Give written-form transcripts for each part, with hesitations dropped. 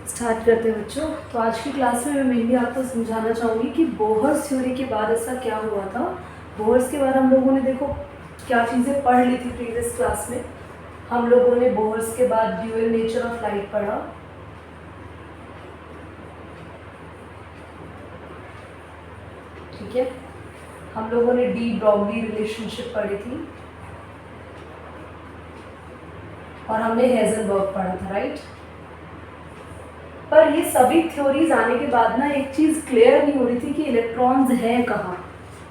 Start करते हैं बच्चों। तो आज की क्लास में मैं मेनली आपको समझाना चाहूँगी कि बोहर्स थ्योरी के बाद ऐसा क्या हुआ था। बोहर्स के बाद हम लोगों ने देखो क्या चीज़ें पढ़ ली थी प्रीवियस क्लास में। हम लोगों ने बोहर्स के बाद ड्यूअल नेचर ऑफ लाइट पढ़ा, ठीक है। हम लोगों ने डी ब्रॉगली रिलेशनशिप पढ़ी थी और हमने हेज़नबर्ग पढ़ा था, राइट। पर ये सभी थ्योरीज आने के बाद ना एक चीज़ क्लियर नहीं हो रही थी कि इलेक्ट्रॉन्स हैं कहाँ,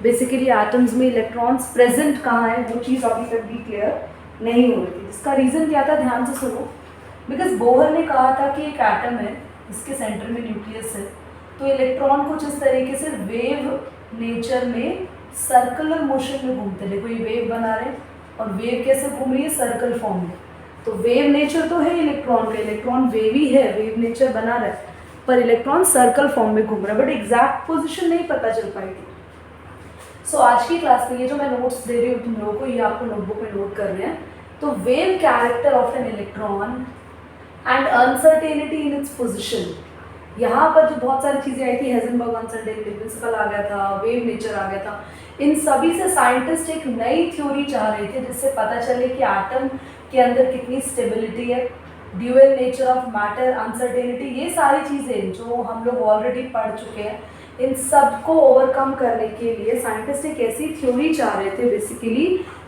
बेसिकली एटम्स में इलेक्ट्रॉन्स प्रेजेंट कहाँ है, वो चीज़ अभी तक भी क्लियर नहीं हो रही थी। इसका रीज़न क्या था, ध्यान से सुनो। बिकॉज बोहर ने कहा था कि एक एटम है, इसके सेंटर में न्यूक्लियस है, तो इलेक्ट्रॉन कुछ इस तरीके से वेव नेचर में सर्कुलर मोशन में घूमते। देखो ये वेव बना रहे हैं और वेव कैसे घूम रही है, सर्कल फॉर्म में। तो वेव नेचर तो है इलेक्ट्रॉन का, इलेक्ट्रॉन वेवी है, वेव नेचर बना रहा है, पर इलेक्ट्रॉन सर्कल फॉर्म में घूम रहा है, बट एग्जैक्ट पोजीशन नहीं पता चल पाई थी। सो आज की क्लास में ये जो मैं नोट्स दे रही हूँ तुम लोगों को, ये आपको नोटबुक में नोट कर रहे हैं। तो wave character of an electron and uncertainty in its position, यहाँ पर जो बहुत सारी चीज़ें आई थी, हेज़नबर्ग अनसर्टेनिटी प्रिंसिपल आ गया था, वेव नेचर आ गया था, इन सभी से साइंटिस्ट एक नई थ्योरी चाह रहे थे जिससे पता चले कि एटम के अंदर कितनी स्टेबिलिटी है, dual nature of matter, uncertainty, ये सारी चीज़ें जो हम लोग ऑलरेडी पढ़ चुके हैं, इन सब को ओवरकम करने के लिए साइंटिस्ट एक ऐसी थ्योरी चाह रहे थे बेसिकली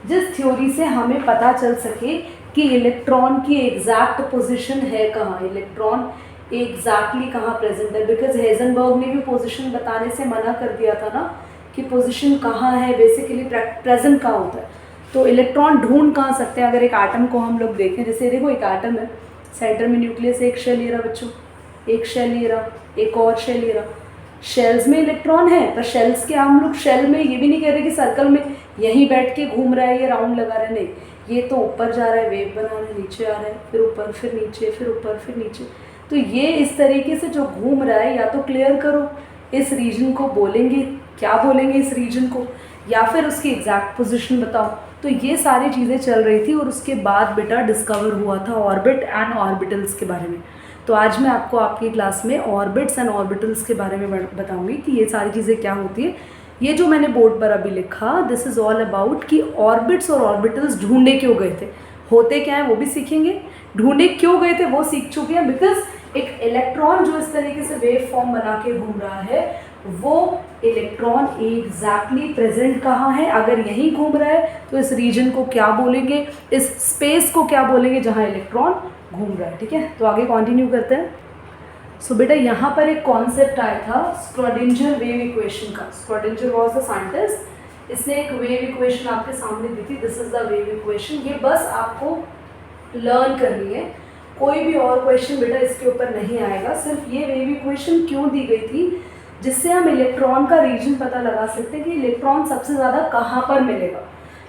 जिस थ्योरी से हमें पता चल सके कि इलेक्ट्रॉन की एग्जैक्ट पोजीशन है कहाँ, इलेक्ट्रॉन एग्जैक्टली कहाँ प्रेजेंट है। बिकॉज हेज़नबर्ग ने भी पोजीशन बताने से मना कर दिया था ना कि पोजीशन कहाँ है, बेसिकली प्रेजेंट कहाँ होता है। तो इलेक्ट्रॉन ढूंढ कहाँ सकते हैं अगर एक एटम को हम लोग देखें। जैसे देखो एक एटम है, सेंटर में न्यूक्लियस, एक शेल ये रहा बच्चों, एक शेल ये रहा, एक और शेल ये रहा। शेल्स में इलेक्ट्रॉन है, पर शेल्स के हम लोग शेल में ये भी नहीं कह रहे कि सर्कल में यहीं बैठ के घूम रहा है, ये राउंड लगा रहा है, नहीं, ये तो ऊपर जा रहा है, वेव बना रहा है, नीचे आ रहा है, फिर ऊपर, फिर नीचे, फिर ऊपर, फिर नीचे। तो ये इस तरीके से जो घूम रहा है, या तो क्लियर करो इस रीजन को, बोलेंगे क्या बोलेंगे इस रीजन को, या फिर उसकी एग्जैक्ट पोजीशन बताओ। तो ये सारी चीज़ें चल रही थी और उसके बाद बेटा डिस्कवर हुआ था ऑर्बिट एंड ऑर्बिटल्स के बारे में। तो आज मैं आपको आपकी क्लास में ऑर्बिट्स एंड ऑर्बिटल्स के बारे में बताऊंगी कि ये सारी चीज़ें क्या होती है। ये जो मैंने बोर्ड पर अभी लिखा, दिस इज़ ऑल अबाउट कि ऑर्बिट्स और ऑर्बिटल्स ढूंढे क्यों गए थे, होते क्या है वो भी सीखेंगे, ढूंढे क्यों गए थे वो सीख चुके हैं। बिकॉज एक इलेक्ट्रॉन जो इस तरीके से वेव फॉर्म बना के घूम रहा है, वो इलेक्ट्रॉन एग्जैक्टली प्रेजेंट कहाँ है, अगर यहीं घूम रहा है तो इस रीजन को क्या बोलेंगे, इस स्पेस को क्या बोलेंगे जहाँ इलेक्ट्रॉन घूम रहा है, ठीक है। तो आगे कंटिन्यू करते हैं। सो बेटा यहाँ पर एक कॉन्सेप्ट आया था स्क्रोडिंजर वेव इक्वेशन का। स्क्रोडिंजर वाज द साइंटिस्ट, इसने एक वेव इक्वेशन आपके सामने दी थी, this is the wave equation. ये बस आपको लर्न करनी है, कोई भी और क्वेश्चन बेटा इसके ऊपर नहीं आएगा। सिर्फ ये वेव इक्वेशन क्यों दी गई थी, जिससे हम इलेक्ट्रॉन का रीजन पता लगा सकते हैं कि इलेक्ट्रॉन सबसे ज़्यादा कहाँ पर मिलेगा।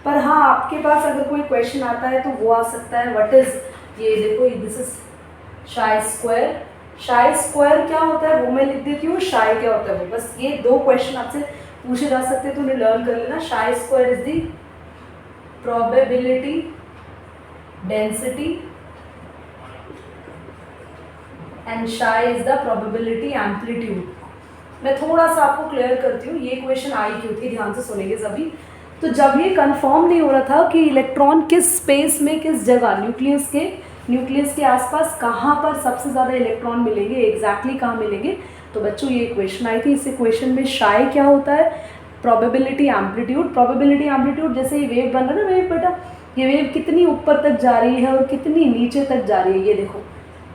पर हाँ, आपके पास अगर कोई क्वेश्चन आता है तो वो आ सकता है, व्हाट इज़, ये देखो दिस इज शाई स्क्वायर। शाई स्क्वायर क्या होता है वो मैं लिख देती हूँ, शाई क्या होता है वो, बस ये दो क्वेश्चन आपसे पूछे जा सकते हैं तो उन्हें लर्न कर लेना। शाई square is the probability density and शाई इज द प्रोबेबिलिटी एम्पलीट्यूड। मैं थोड़ा सा आपको क्लियर करती हूँ, ये क्वेश्चन आई क्यों थी, ध्यान से सुनेंगे सभी। तो जब ये कंफर्म नहीं हो रहा था कि इलेक्ट्रॉन किस स्पेस में, किस जगह, न्यूक्लियस के आसपास कहाँ पर सबसे ज़्यादा इलेक्ट्रॉन मिलेंगे, एग्जैक्टली कहाँ मिलेंगे, तो बच्चों ये इक्वेशन आई थी। इस इक्वेशन में शाई क्या होता है, प्रोबेबिलिटी एम्पलीट्यूड। प्रोबेबिलिटी एम्पलीट्यूड, जैसे ये वेव बन रहा है ना, वेव बेटा, ये वेव कितनी ऊपर तक जा रही है और कितनी नीचे तक जा रही है, ये देखो।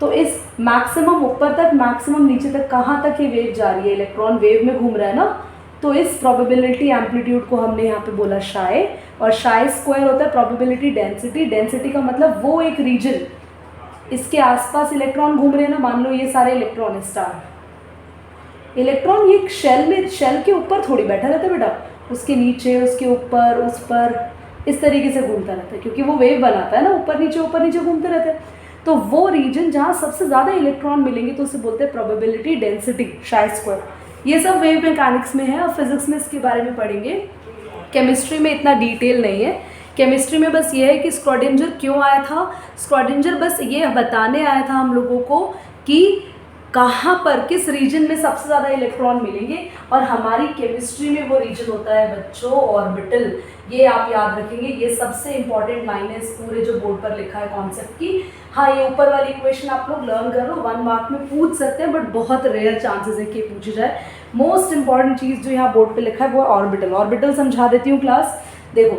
तो इस मैक्सिमम ऊपर तक, मैक्सिमम नीचे तक, कहाँ तक ये वेव जा रही है, इलेक्ट्रॉन वेव में घूम रहा है ना, तो इस प्रोबेबिलिटी एम्पलीट्यूड को हमने यहाँ पे बोला शाई। और शाई स्क्वायर होता है प्रोबेबिलिटी डेंसिटी। डेंसिटी का मतलब वो एक रीजन, इसके आसपास इलेक्ट्रॉन घूम रहे हैं ना, मान लो ये सारे इलेक्ट्रॉन स्टार, इलेक्ट्रॉन ये शेल में, शेल के ऊपर थोड़ी बैठा रहता है बेटा, उसके नीचे, उसके ऊपर, उस पर, इस तरीके से घूमता रहता है, क्योंकि वो वेव बनाता है ना, ऊपर नीचे घूमते रहते हैं। तो वो रीजन जहाँ सबसे ज़्यादा इलेक्ट्रॉन मिलेंगे तो उसे बोलते हैं प्रोबेबिलिटी डेंसिटी, शाई स्क्वायर। ये सब वेव मैकेनिक्स में है और फिजिक्स में इसके बारे में पढ़ेंगे, केमिस्ट्री में इतना डिटेल नहीं है। केमिस्ट्री में बस ये है कि स्क्रोडिंजर क्यों आया था, स्क्रोडिंजर बस ये बताने आया था हम लोगों को कि कहाँ पर किस रीजन में सबसे ज़्यादा इलेक्ट्रॉन मिलेंगे, और हमारी केमिस्ट्री में वो रीजन होता है बच्चों ऑर्बिटल। ये आप याद रखेंगे, ये सबसे इंपॉर्टेंट लाइन है इस पूरे जो बोर्ड पर लिखा है कॉन्सेप्ट की। हाँ, ये ऊपर वाली इक्वेशन आप लोग लर्न कर लो, 1 मार्क में पूछ सकते हैं, बट बहुत रेयर चांसेस है कि पूछी जाए। मोस्ट इंपॉर्टेंट चीज़ जो यहाँ बोर्ड पे लिखा है वो है ऑर्बिटल। ऑर्बिटल समझा देती हूँ क्लास। देखो,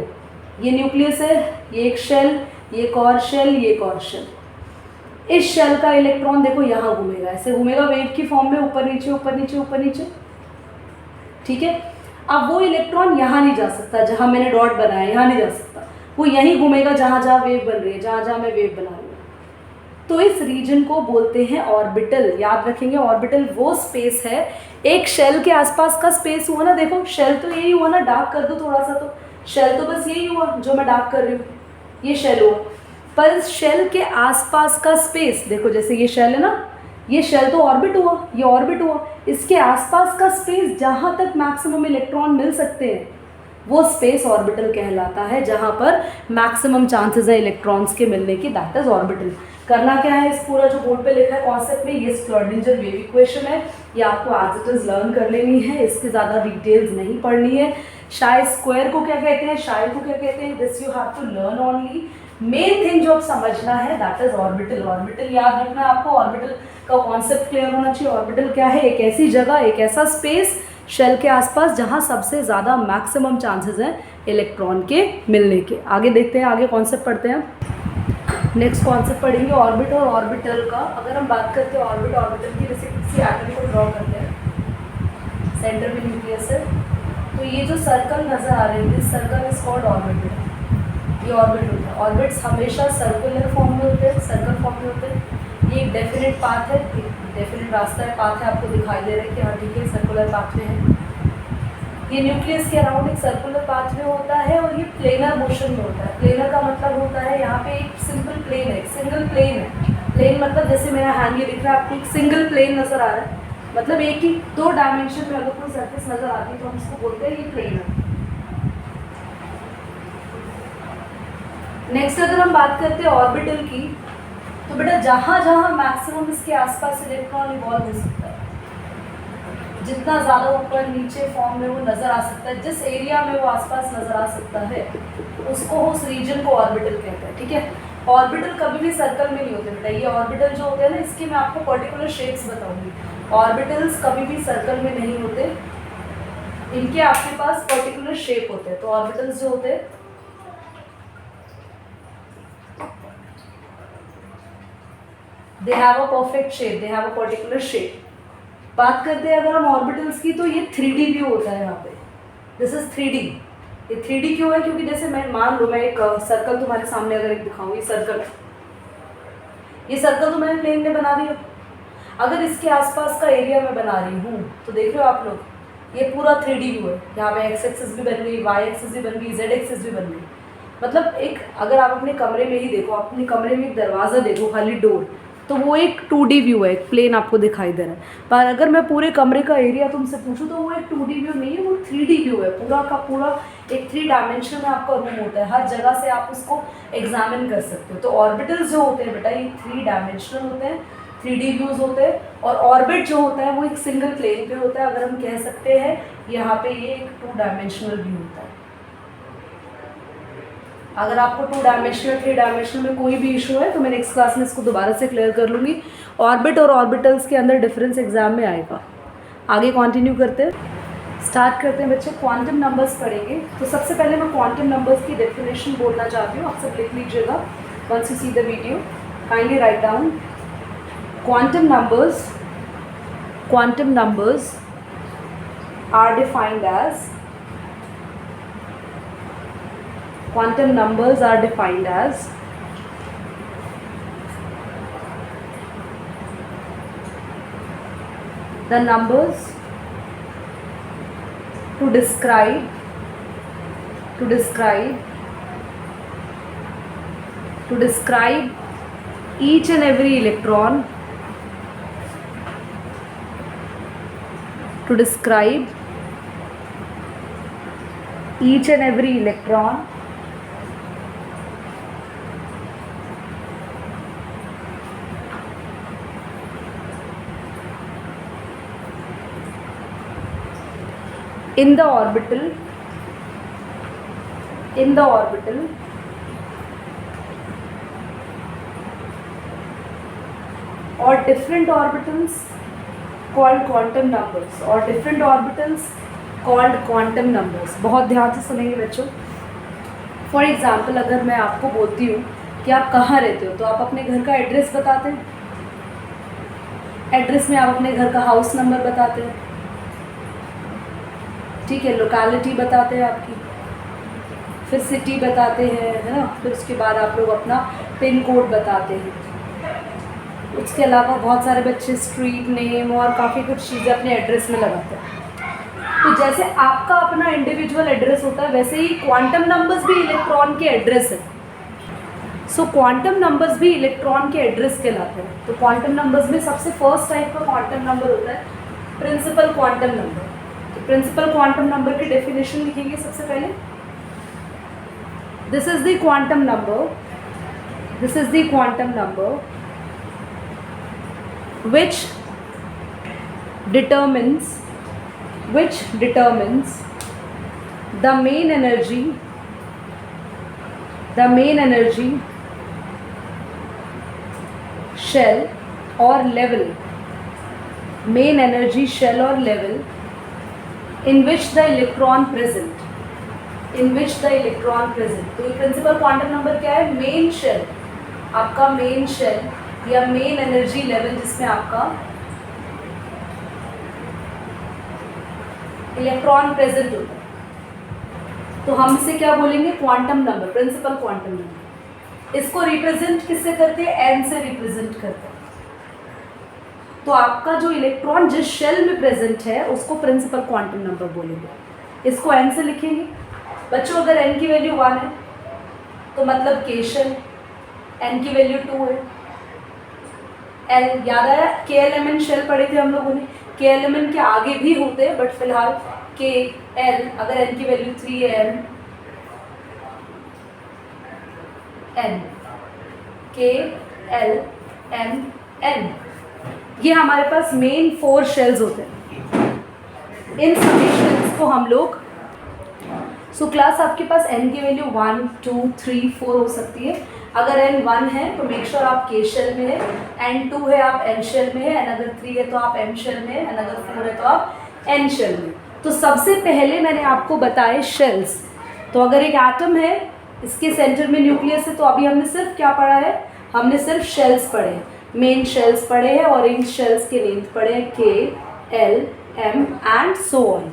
ये न्यूक्लियस है, ये एक शेल, ये एक और शेल, ये एक और शेल। इस शेल का इलेक्ट्रॉन देखो यहाँ घूमेगा, ऐसे घूमेगा वेव की फॉर्म में, ऊपर नीचे ऊपर नीचे ऊपर नीचे, ठीक है। अब वो इलेक्ट्रॉन यहाँ नहीं जा सकता, जहाँ मैंने डॉट बनाया यहाँ नहीं जा सकता, वो यहीं घूमेगा जहाँ जहाँ वेव बन रही है, जहाँ जहाँ मैं वेव बना रही हूँ। तो इस रीजन को बोलते हैं ऑर्बिटल। याद रखेंगे, ऑर्बिटल वो स्पेस है, एक शेल के आसपास का स्पेस हुआ ना, देखो शेल तो यही हुआ ना, डार्क कर दो थोड़ा सा, तो शेल तो बस यही हुआ जो मैं डार्क कर रही हूँ, ये शेल हुआ। पर इस शेल के आसपास का स्पेस देखो, जैसे ये शेल है ना, ये शेल तो ऑर्बिट हुआ, ये ऑर्बिट हुआ, इसके आसपास का स्पेस जहाँ तक मैक्सिमम इलेक्ट्रॉन मिल सकते हैं वो स्पेस ऑर्बिटल कहलाता है, जहाँ पर मैक्सिमम चांसेस है इलेक्ट्रॉन्स के मिलने की, दैट इज ऑर्बिटल। करना क्या है, इस पूरा जो बोर्ड पे लिखा है कॉन्सेप्ट में, ये स्क्रॉडिंजर वेव इक्वेशन है, ये आपको एज इट इज लर्न कर लेनी है, इसकी ज़्यादा डिटेल्स नहीं पढ़नी है। शाई स्क्वायर को क्या कहते हैं, शाई को क्या कहते हैं, this you have to learn only. Main thing जो अब समझना है दैट इज ऑर्बिटल। ऑर्बिटल याद रखना है आपको, ऑर्बिटल का कॉन्सेप्ट क्लियर होना चाहिए। ऑर्बिटल क्या है, एक ऐसी जगह, एक ऐसा स्पेस शेल के आसपास जहाँ सबसे ज़्यादा मैक्सिमम चांसेस हैं इलेक्ट्रॉन के मिलने के। आगे देखते हैं, आगे कॉन्सेप्ट पढ़ते हैं। नेक्स्ट कॉन्सेप्ट पढ़ेंगे ऑर्बिट और ऑर्बिटल का। अगर हम बात करते हैं ऑर्बिट ऑर्बिटल की, जैसे किसी एटम को ड्रॉ करते हैं, सेंटर में न्यूक्लियस है, तो ये जो सर्कल नज़र आ रहे हैं, this circle is called orbit. ये ऑर्बिट होता है। ऑर्बिट्स हमेशा सर्कुलर फॉर्म में होते हैं, सर्कल फॉर्म में होते हैं। ये एक डेफिनेट पाथ है, एक डेफिनेट रास्ता है, पाथ है, आपको दिखाई दे रहा है कि हाँ ठीक है सर्कुलर पाथ में है। ये न्यूक्लियस के अराउंड एक सर्कुलर पाथ में होता है और ये प्लेनर मोशन में होता है। प्लेनर का मतलब होता है यहाँ पे एक सिंपल प्लेन है, सिंगल प्लेन है। प्लेन मतलब जैसे मेरा हैंड ये दिख रहा है आपको, एक सिंगल प्लेन नज़र आ रहा है, मतलब एक ही 2 डायमेंशन में अगर कोई सर्फेस नज़र आती है तो हम इसको बोलते हैं ये प्लेन है। नेक्स्ट अगर हम बात करते हैं ऑर्बिटल की, तो बेटा जहाँ जहाँ मैक्सिमम इसके आसपास इलेक्ट्रॉन इवॉल्व हो सकता है, जितना ज़्यादा ऊपर नीचे फॉर्म में वो नज़र आ सकता है, जिस एरिया में वो आसपास नज़र आ सकता है उसको, उस रीजन को ऑर्बिटल कहते हैं, ठीक है। ऑर्बिटल कभी भी सर्कल में नहीं होते बेटा, ये ऑर्बिटल जो होते हैं ना, इसकी मैं आपको पर्टिकुलर शेप्स बताऊंगी। ऑर्बिटल्स कभी भी सर्कल में नहीं होते, इनके आपके पास पर्टिकुलर शेप होते हैं। तो ऑर्बिटल्स जो होते हैं they have a perfect shape, they have a particular shape। बात करते हैं अगर हम ऑर्बिटल्स की, तो ये 3D व्यू होता है यहाँ पे, दिस इज 3D। ये 3D क्यों है, क्योंकि जैसे मैं मान लो मैं एक सर्कल तुम्हारे सामने अगर एक दिखाऊँ, ये सर्कल है, ये सर्कल तो मैंने प्लेन में बना दिया। अगर इसके आसपास का एरिया मैं बना रही हूँ तो देख रहे हो आप लोग, ये पूरा 3D व्यू है। यहाँ पे एक्स एक्सिस भी बन गई, वाई एक्सिस भी बन गई, जेड एक्सिस भी बन गई। मतलब एक, अगर आप अपने कमरे में ही देखो, अपने कमरे में एक दरवाज़ा देखो, खाली डोर, तो वो एक 2D व्यू है, एक प्लेन आपको दिखाई दे रहा है। पर अगर मैं पूरे कमरे का एरिया तुमसे पूछूं तो वो एक 2D व्यू नहीं है, वो 3D व्यू है। पूरा का पूरा एक 3 डायमेंशन में आपका रूम होता है, हर जगह से आप उसको एग्जामिन कर सकते हो। तो ऑर्बिटल्स जो होते हैं बेटा, ये 3 डायमेंशनल होते हैं, 3D व्यूज़ होते हैं। और ऑर्बिट जो होता है वो एक सिंगल प्लेन पे होता है। अगर हम कह सकते हैं यहाँ पे ये एक 2 डायमेंशनल व्यू होता है। अगर आपको 2 डायमेंशनल 3 डायमेंशनल में कोई भी इशू है तो मैं नेक्स्ट क्लास में इसको दोबारा से क्लियर कर लूँगी। ऑर्बिट और ऑर्बिटल्स के अंदर डिफरेंस एग्जाम में आएगा। आगे कंटिन्यू करते हैं, स्टार्ट करते हैं बच्चे। क्वांटम नंबर्स पढ़ेंगे। तो सबसे पहले मैं क्वांटम नंबर्स की डेफिनेशन बोलना चाहती हूँ, आप सब लिख लीजिएगा। Once you see the video kindly write down. Quantum numbers are defined as quantum numbers are defined as the numbers to describe each and every electron, to describe each and every electron in the orbital or different orbitals called quantum numbers, or different orbitals called quantum numbers. बहुत ध्यान से सुनेंगे बच्चों. For example अगर मैं आपको बोलती हूँ कि आप कहाँ रहते हो, तो आप अपने घर का एड्रेस बताते हैं. एड्रेस में आप अपने घर का हाउस नंबर बताते हैं, ठीक है, लोकेलिटी बताते हैं आपकी, फिर सिटी बताते हैं, है ना. फिर उसके बाद आप लोग अपना पिन कोड बताते हैं. उसके अलावा बहुत सारे बच्चे स्ट्रीट नेम और काफ़ी कुछ चीज़ें अपने एड्रेस में लगाते हैं. तो जैसे आपका अपना इंडिविजुअल एड्रेस होता है, वैसे ही क्वांटम नंबर्स भी इलेक्ट्रॉन के एड्रेस है. सो क्वांटम नंबर्स भी इलेक्ट्रॉन के एड्रेस कहलाते हैं. तो क्वांटम नंबर्स में सबसे फर्स्ट टाइप का क्वांटम नंबर होता है प्रिंसिपल क्वांटम नंबर. तो प्रिंसिपल क्वांटम नंबर की डेफिनेशन लिखेंगे सबसे पहले. This is the quantum number which determines the main energy shell or level in which the electron present. तो ये प्रिंसिपल क्वांटम नंबर क्या है? मेन शेल, आपका मेन शेल या मेन एनर्जी लेवल जिसमें आपका इलेक्ट्रॉन प्रेजेंट होता है. तो हम इसे क्या बोलेंगे? Quantum number, principal quantum number. इसको रिप्रेजेंट किससे करते हैं? एन से रिप्रेजेंट करते हैं. तो आपका जो इलेक्ट्रॉन जिस शेल में प्रेजेंट है उसको प्रिंसिपल क्वांटम नंबर बोलेंगे. इसको एन से लिखेंगे. बच्चों अगर एन की वैल्यू 1 है तो मतलब के शेल, एन की वैल्यू 2 है. एल याद आया? के एल एम एन शेल पढ़े थे हम लोगों ने. के एल एम एन के आगे भी होते हैं, बट फिलहाल के एल, अगर एन की वैल्यू 3 है, एन के एल एम एन, ये हमारे पास मेन 4 शेल्स होते हैं. इन सभी शेल्स को हम लोग, सो क्लास आपके पास एन की वैल्यू 1, 2, 3, 4 हो सकती है. अगर एन 1 है तो मेक श्योर आप के शेल में है, एन 2 है आप एन शेल में है, एन अगर 3 है तो आप एम शेल में है, एन अगर 4 है तो आप एन शेल में. तो सबसे पहले मैंने आपको बताए शेल्स. तो अगर एक एटम है, इसके सेंटर में न्यूक्लियस है, तो अभी हमने सिर्फ क्या पढ़ा है? हमने सिर्फ शेल्स पढ़े हैं, मेन शेल्स पढ़े हैं, और इन शेल्स के नेम पढ़े हैं K L M and so on.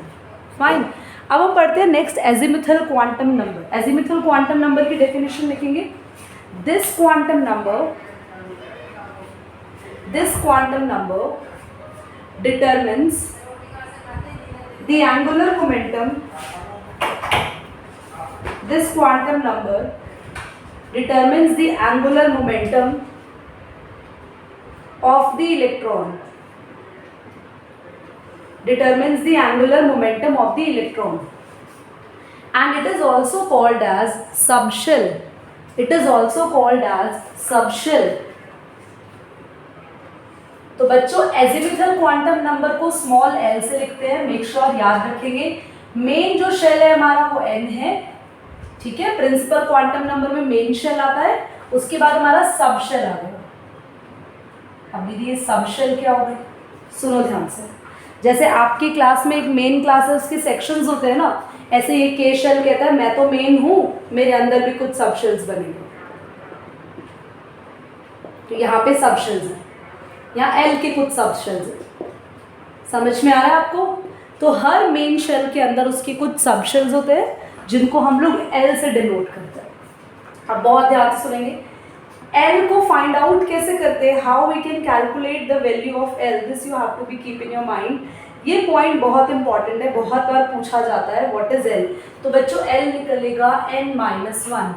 Fine. अब हम पढ़ते हैं next azimuthal quantum number. Azimuthal quantum number की डेफिनेशन लिखेंगे. This quantum number determines the angular momentum. This quantum number determines the angular momentum of the electron. And it is also called as subshell. तो बच्चों azimuthal quantum number को small L से लिखते हैं. Make sure याद रखेंगे, main जो shell है हमारा वो एन है, ठीक है. प्रिंसिपल क्वांटम नंबर में मेन शेल आता है, उसके बाद हमारा सब शेल आ गया. अब दीदी ये सब शेल क्या हो गए? सुनो ध्यान से. जैसे आपकी क्लास में एक मेन क्लास है, उसके सेक्शंस होते हैं ना, ऐसे ये के शेल कहता है मैं तो मेन हूँ, मेरे अंदर भी कुछ सब शेल्स बनेंगे. तो यहाँ पे सब शेल्स हैं, यहाँ एल के कुछ सब शेल्स हैं. समझ में आ रहा है आपको? तो हर मेन शेल के अंदर उसके कुछ सब शेल्स होते हैं जिनको हम लोग एल से डिनोट करते हैं. अब बहुत ध्यान से सुनेंगे. एल को फाइंड आउट कैसे करते हैं? How we can calculate the value of l, this you have to be keep in your mind. ये पॉइंट बहुत इंपॉर्टेंट है, बहुत बार पूछा जाता है. What is l? तो बच्चों एल निकलेगा n-1.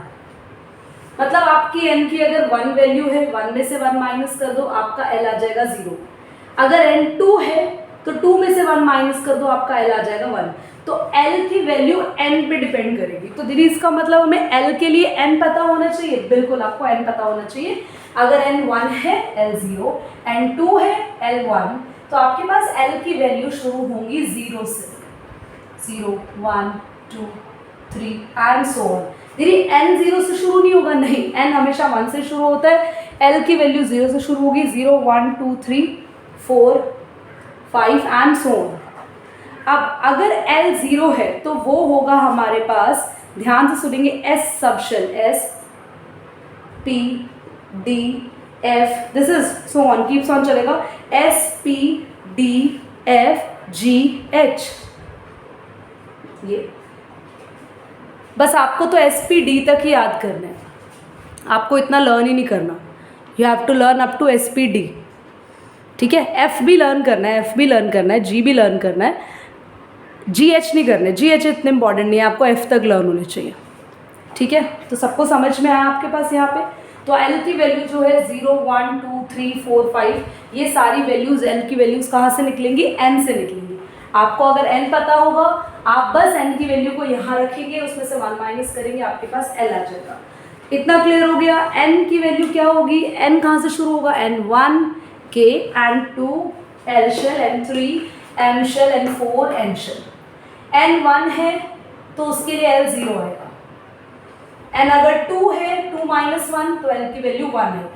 मतलब आपकी n की अगर 1 वैल्यू है, 1 में से 1 माइनस कर दो, आपका l आ जाएगा 0. अगर n 2 है तो 2 में से 1 माइनस कर दो, आपका l आ जाएगा 1. तो l की वैल्यू n पे डिपेंड करेगी. तो दीदी इसका मतलब हमें l के लिए n पता होना चाहिए. बिल्कुल आपको n पता होना चाहिए. अगर n 1 है l 0, n 2 है l 1, तो आपके पास l की वैल्यू शुरू होंगी 0 से. 0 1 2 3 एंड सो ऑन। देखिए n 0 से शुरू नहीं होगा, नहीं, n हमेशा 1 से शुरू होता है, l की वैल्यू 0 से शुरू होगी, 0 1 2 3 4 5 एंड सो ऑन। अब अगर l 0 है तो वो होगा हमारे पास, ध्यान से सुनेंगे, s subshell, s p d f, this is so on, keeps on चलेगा, s p d f g h। ये बस आपको तो एस पी डी तक ही याद करना है, आपको इतना लर्न ही नहीं करना, you have to learn up to s p d, ठीक है। एफ भी लर्न करना है, एफ भी लर्न करना है, जी भी लर्न करना है, जी एच नहीं करना है, जी एच इतने इंपॉर्टेंट नहीं है, आपको एफ तक लर्न होने चाहिए, ठीक है। तो सबको समझ में आया आपके पास यहाँ पे। तो एल की वैल्यू जो है 0 1 2 3 4 5, ये सारी वैल्यूज़ एल की वैल्यूज़ कहाँ से निकलेंगी, एन से निकलेंगी। आपको अगर n पता होगा, आप बस n की वैल्यू को यहाँ रखेंगे, उसमें से 1 माइनस करेंगे, आपके पास l आ जाएगा। इतना क्लियर हो गया। n की वैल्यू क्या होगी, n कहाँ से शुरू होगा, n1 k, n2 l shell, n3 m shell, n4 n shell. n1 है तो उसके लिए l 0 आएगा, n अगर 2 है, 2 माइनस 1 तो l की वैल्यू 1 है।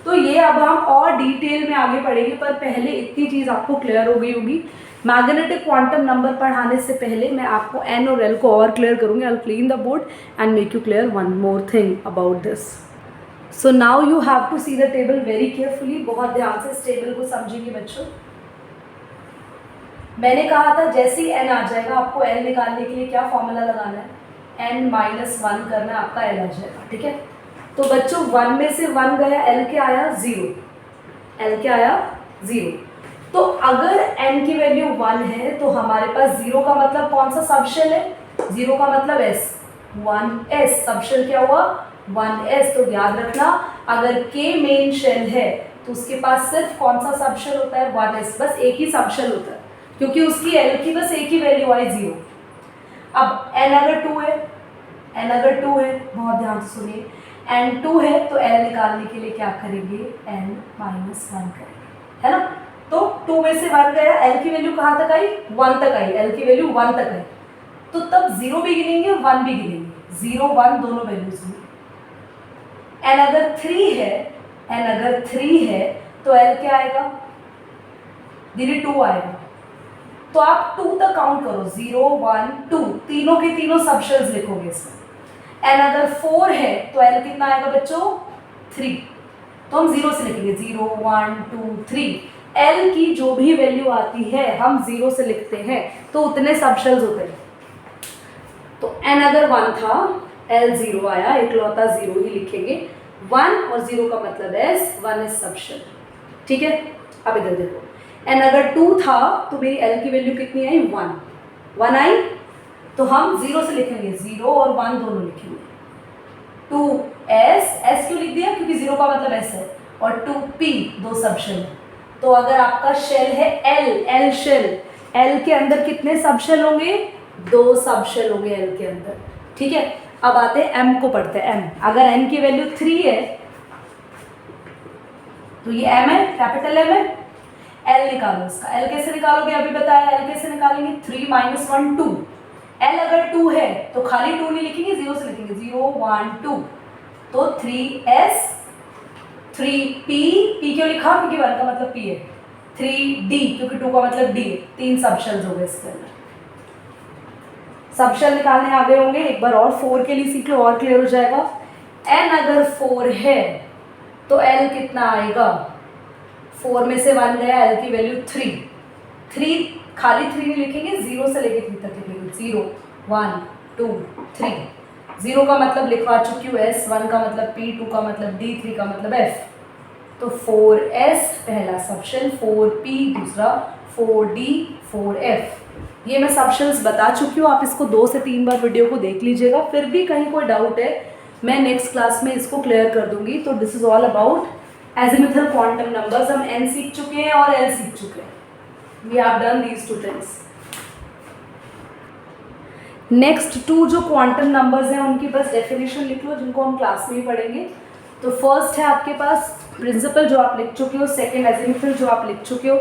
तो ये अब हम और डिटेल में आगे पढ़ेंगे, पर पहले इतनी चीज़ आपको क्लियर हो गई होगी। मैग्नेटिक क्वांटम नंबर पढ़ाने से पहले मैं आपको n और l को और क्लियर करूँगी। I clean the board and make you clear one more thing about this. So now you have to see the table very carefully, बहुत ध्यान से इस टेबल को समझेंगे बच्चों। मैंने कहा था जैसे ही n आ जाएगा, आपको l निकालने के लिए क्या फॉर्मूला लगाना है, n माइनस 1 करना है, आपका l आ जाएगा, ठीक है। तो बच्चों 1 में से 1 गया, l क्या आया 0, l क्या आया 0। तो अगर n की वैल्यू 1 है तो हमारे पास 0 का मतलब कौन सा सबशेल है, 0 का मतलब s, 1s, सबशेल क्या हुआ 1s। तो याद रखना, अगर k मेन शेल है तो उसके पास सिर्फ कौन सा सबशेल होता है, 1s, बस एक ही सबशेल होता है, क्योंकि उसकी l की बस एक ही वैल्यू आई 0। अब n अगर 2 है, n अगर 2 है, बहुत ध्यान से सुनिए, n 2 है तो l निकालने के लिए क्या करेंगे, n माइनस 1 करेंगे, है ना। तो 2 में से 1 गया, l की वैल्यू कहाँ तक आई, 1 तक आई, l की वैल्यू 1 तक आई, तो तब 0 भी गिनेंगे 1 भी गिनेंगे, 0 1 दोनों वैल्यूज में। n अगर 3 है, n अगर 3 है तो l क्या आएगा, दीदी 2 आएगा। तो आप 2 तक काउंट करो, 0 1 2, तीनों के तीनों सबशेल्स लिखोगे इसमें। n अगर 4 है तो l कितना आएगा बच्चों, 3, तो हम 0 से लिखेंगे, 0 1 2 3। l की जो भी वैल्यू आती है हम 0 से लिखते हैं, तो उतने सबशेल्स होते हैं। तो n अगर 1 था, l 0 आया, इकलौता 0 ही लिखेंगे, 1 और 0 का मतलब s, 1 is सबशेल, ठीक है। अब इधर देखो, n अगर 2 था तो मेरी l की वैल्यू कितनी आई, 1 आई, तो हम 0 से लिखेंगे, 0 और 1 दोनों लिखेंगे, 2s, s क्यों लिख दिया, क्योंकि 0 का मतलब s है, और 2p, दो सबशेल। तो अगर आपका शेल है l शेल, l के अंदर कितने सबशेल होंगे, 2 सबशेल होंगे l के अंदर, ठीक है। अब आते हैं m को पढ़ते हैं। m अगर n की वैल्यू 3 है तो ये m है, कैपिटल M है, l निकालो इसका, l कैसे निकालोगे, अभी बताया, l कैसे निकालेंगे, 3 माइनस 1 2। l अगर 2 है तो खाली 2 नहीं लिखेंगे, 0 से लिखेंगे, 0 1 2, तो 3s 3p, p क्यों लिखा, क्योंकि 1 का मतलब p है, 3d क्योंकि 2 का मतलब d है, 3 सबशेल्स हो गए इसके अंदर। सबशेल निकालने आ गए होंगे, एक बार और 4 के लिए सीख लो और क्लियर हो जाएगा। n अगर 4 है तो l कितना आएगा, 4 में से 1 गया, l की वैल्यू 3 खाली 3 नहीं लिखेंगे, 0 से लेके 3 तक लिखेंगे, 0 1 2 3, 0 का मतलब लिखवा चुकी हूँ s, 1 का मतलब p, 2 का मतलब d, 3 का मतलब f। तो 4s पहला सबशेल, 4p दूसरा, 4d 4f। ये मैं सबशेल्स बता चुकी हूँ, आप इसको 2 से 3 बार वीडियो को देख लीजिएगा, फिर भी कहीं कोई डाउट है मैं नेक्स्ट क्लास में इसको क्लियर कर दूंगी। तो this is all about azimuthal quantum numbers. हम n सीख चुके हैं और l सीख चुके हैं, we have done these 2 things. Next 2 जो क्वांटम नंबर्स हैं उनकी बस डेफिनेशन लिख लो, जिनको हम क्लास में ही पढ़ेंगे। तो फर्स्ट है आपके पास प्रिंसिपल जो आप लिख चुके हो, सेकेंड एजिमुथल जो आप लिख चुके हो।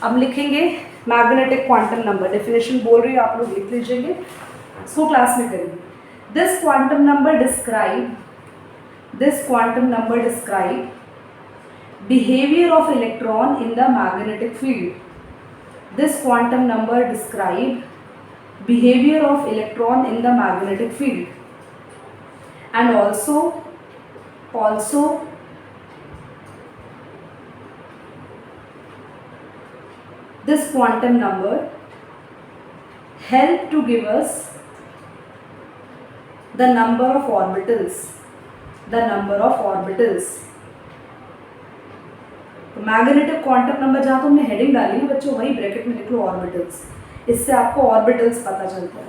अब लिखेंगे मैग्नेटिक क्वांटम नंबर, डेफिनेशन बोल रही हूँ, आप लोग लिख लीजिएंगे, इसको क्लास में करेंगे। This quantum number describe behavior of electron in the magnetic field. This quantum number describe behavior of electron in the magnetic field, and also this quantum number help to give us the number of orbitals. तो magnetic quantum number जहाँ तो हमने heading डाली है बच्चों, वही bracket में लिख लो ऑर्बिटल्स, इससे आपको ऑर्बिटल्स पता चलता है।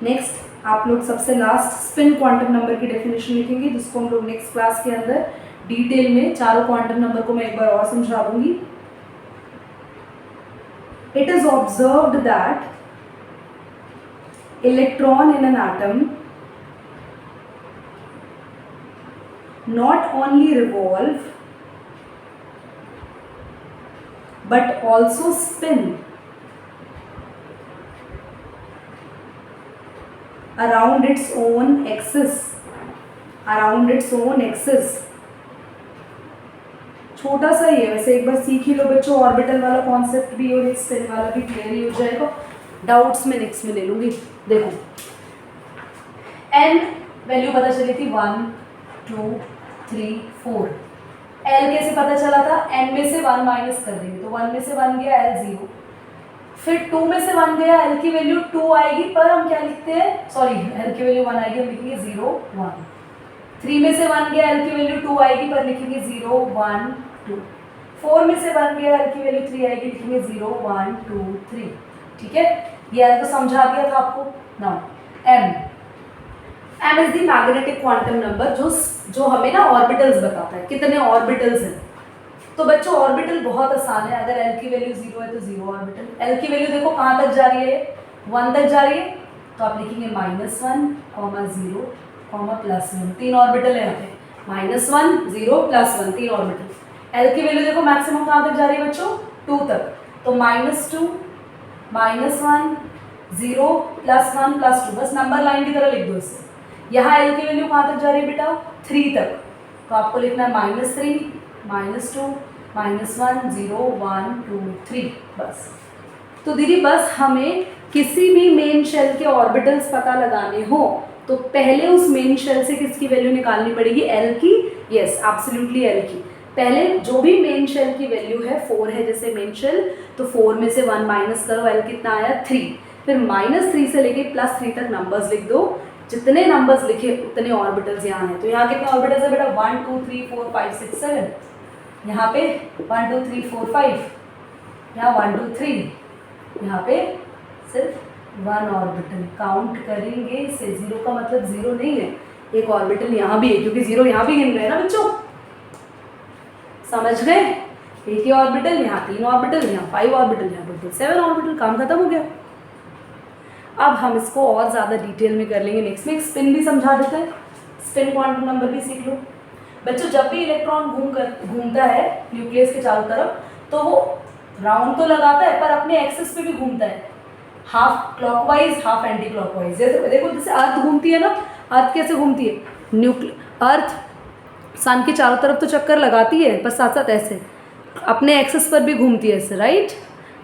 नेक्स्ट आप लोग सबसे लास्ट स्पिन क्वांटम नंबर की डेफिनेशन लिखेंगे, जिसको हम लोग नेक्स्ट क्लास के अंदर डिटेल में चारों क्वांटम नंबर को मैं एक बार और समझा दूंगी। It is observed that electron in an atom not only revolve but also spin around its own axis, छोटा सा ही है वैसे, एक बार सीख ही लो बच्चों, ऑर्बिटल वाला कॉन्सेप्ट भी और स्पिन वाला भी क्लियर ही हो जाएगा। डाउट्स में नेक्स्ट में ले लूँगी। देखो n वैल्यू पता चली थी 1 2 3 4, l कैसे पता चला था, n में से 1 माइनस कर देंगे तो 1 में से 1 गया l 0, फिर 2 में से 1 गया l की वैल्यू 2 आएगी, पर हम क्या लिखते हैं, सॉरी l की वैल्यू 1 आएगी, हम लिखेंगे 0 1। 3 में से 1 गया l की वैल्यू 2 आएगी, पर लिखेंगे 0 1 2। 4 में से 1 गया l की वैल्यू 3 आएगी, लिखेंगे 0 1 2 3। ठीक है, ये तो समझा दिया था आपको। Now m is the magnetic quantum number जो हमें ना ऑर्बिटल्स बताता है, कितने ऑर्बिटल्स हैं। तो बच्चों ऑर्बिटल बहुत आसान है, अगर l की वैल्यू 0 है तो 0 ऑर्बिटल, l की वैल्यू देखो कहाँ तक जा रही है, 1 तक जा रही है, तो आप लिखेंगे -1, 0, +1, 3 ऑर्बिटल है यहाँ पे, -1 0 +1 3 ऑर्बिटल। l की वैल्यू देखो मैक्सिमम कहाँ तक जा रही है बच्चों, 2 तक, तो -2 -1 0 +1 +2, बस नंबर लाइन की तरह लिख दो इसे। यहाँ l की वैल्यू कहाँ तक जा रही है बेटा, 3 तक, तो आपको लिखना है -3 -2 -1 0 1 2 3 बस। तो दीदी बस हमें किसी भी मेन शेल के ऑर्बिटल्स पता लगाने हो तो पहले उस मेन शेल से किसकी वैल्यू निकालनी पड़ेगी, l की, यस एब्सोल्युटली l की। पहले जो भी मेन शेल की वैल्यू है 4 है जैसे मेन शेल, तो 4 में से 1 माइनस करो, l कितना आया 3, फिर -3 से लेके +3 तक नंबर्स लिख दो, जितने नंबर्स लिखे उतने ऑर्बिटल्स यहाँ हैं। तो यहाँ कितने ऑर्बिटल्स है बेटा, 1 2 3 4 5 6 7, यहाँ पे 1 2 3 4 5, यहाँ 1 2 3, यहाँ पे सिर्फ 1 ऑर्बिटल। काउंट करेंगे इसे, 0 का मतलब 0 नहीं है, एक ऑर्बिटल यहाँ भी है, क्योंकि 0 यहाँ भी गिन रहे हैं ना बच्चों, समझ गए। एक ही ऑर्बिटल, यहाँ 3 ऑर्बिटल, यहाँ 5 ऑर्बिटल, यहाँ टोटल 7 ऑर्बिटल, काम खत्म हो गया। अब हम इसको और ज़्यादा डिटेल में कर लेंगे नेक्स्ट में। स्पिन भी समझा देते हैं, स्पिन क्वांटम नंबर भी सीख लो बच्चों। जब भी इलेक्ट्रॉन घूमता है न्यूक्लियस के चारों तरफ, तो वो राउंड तो लगाता है पर अपने एक्सिस पे भी घूमता है, half clockwise half anti clockwise. जैसे देखो जैसे अर्थ घूमती है ना, अर्थ कैसे घूमती है, अर्थ सन के चारों तरफ तो चक्कर लगाती है, पर साथ साथ ऐसे अपने एक्सिस पर भी घूमती है ऐसे, राइट,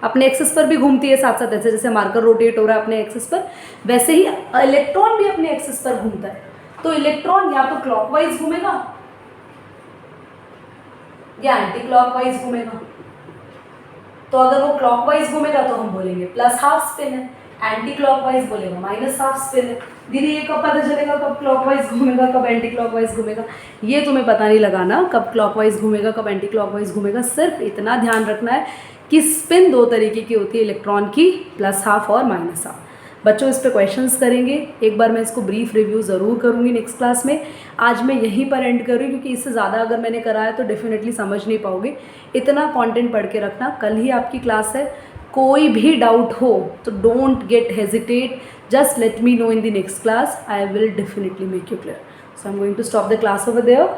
अपने एक्सिस पर भी घूमती है साथ साथ ऐसे, जैसे मार्कर रोटेट हो रहा है अपने एक्सिस पर, वैसे ही इलेक्ट्रॉन भी अपने एक्सिस पर घूमता है। तो इलेक्ट्रॉन या तो क्लॉकवाइज घूमेगा या एंटी क्लॉकवाइज घूमेगा। तो अगर वो क्लॉकवाइज घूमेगा तो हम बोलेंगे +½ स्पिन है, एंटी क्लॉकवाइज बोलेगा -½ स्पिन है। दीदी ये कब पता चलेगा कब क्लॉकवाइज घूमेगा कब एंटी क्लॉकवाइज घूमेगा, ये तुम्हें पता नहीं लगाना कब क्लॉकवाइज घूमेगा कब एंटी क्लॉकवाइज घूमेगा। सिर्फ इतना ध्यान रखना है कि स्पिन 2 तरीके की होती है इलेक्ट्रॉन की, +½ और -½ बच्चों इस पे क्वेश्चंस करेंगे। एक बार मैं इसको ब्रीफ रिव्यू ज़रूर करूँगी नेक्स्ट क्लास में। आज मैं यहीं पर एंड कर रही हूँ, क्योंकि इससे ज़्यादा अगर मैंने कराया तो डेफिनेटली समझ नहीं पाओगे। इतना कंटेंट पढ़ के रखना, कल ही आपकी क्लास है। कोई भी डाउट हो तो don't get hesitate, just let me know in the next class, I will definitely make you clear. So I'm going to stop the class over there.